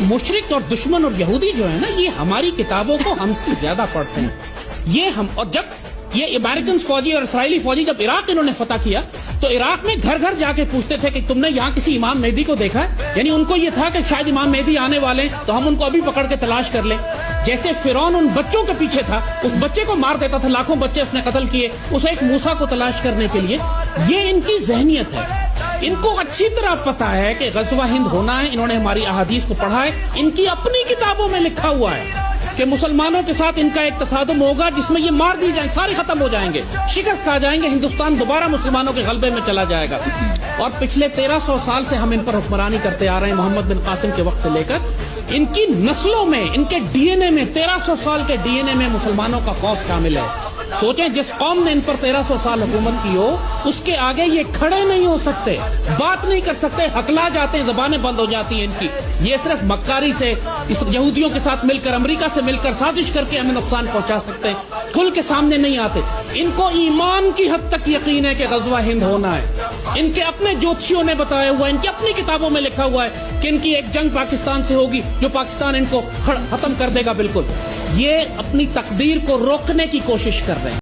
मुशरिक और दुश्मन और यहूदी जो है ना, ये हमारी किताबों को हमसे ज्यादा पढ़ते हैं। ये हम, और जब ये अमेरिकन फौजी और इसराइली फौजी जब इराक इन्होंने फतह किया तो इराक में घर घर जाके पूछते थे कि तुमने यहाँ किसी इमाम मेहदी को देखा है? यानी उनको ये था कि शायद इमाम मेहदी आने वाले हैं, तो हम उनको अभी पकड़ के तलाश कर लें। जैसे फिरौन उन बच्चों के पीछे था, उस बच्चे को मार देता था, लाखों बच्चे उसने कत्ल किए उस एक मूसा को तलाश करने के लिए। ये इनकी जहनियत है। इनको अच्छी तरह पता है कि गज़वा हिंद होना है। इन्होंने हमारी अहादीस को पढ़ा है, इनकी अपनी किताबों में लिखा हुआ है कि मुसलमानों के साथ इनका एक तसादुम होगा जिसमें ये मार दी जाएंगे, सारे खत्म हो जाएंगे, शिकस्त खा जाएंगे, हिंदुस्तान दोबारा मुसलमानों के गलबे में चला जाएगा। और पिछले 1300 साल से हम इन पर हुक्मरानी करते आ रहे हैं, मोहम्मद बिन कासिम के वक्त से लेकर। इनकी नस्लों में, इनके डीएनए में, 1300 साल के डीएनए में मुसलमानों का खौफ शामिल है। सोचें, जिस कौम ने इन पर 1300 साल हुकूमत की हो, उसके आगे ये खड़े नहीं हो सकते, बात नहीं कर सकते, हकला जाते हैं, जबानें बंद हो जाती हैं इनकी। ये सिर्फ मक्कारी से, इस यहूदियों के साथ मिलकर, अमेरिका से मिलकर साजिश करके हमें नुकसान पहुंचा सकते हैं, खुल के सामने नहीं आते। इनको ईमान की हद तक यकीन है कि गज़वा हिंद होना है। इनके अपने ज्योतिषियों ने बताया हुआ है, इनकी अपनी किताबों में लिखा हुआ है कि इनकी एक जंग पाकिस्तान से होगी जो पाकिस्तान इनको खत्म कर देगा बिल्कुल। ये अपनी तकदीर को रोकने की कोशिश कर रहे हैं।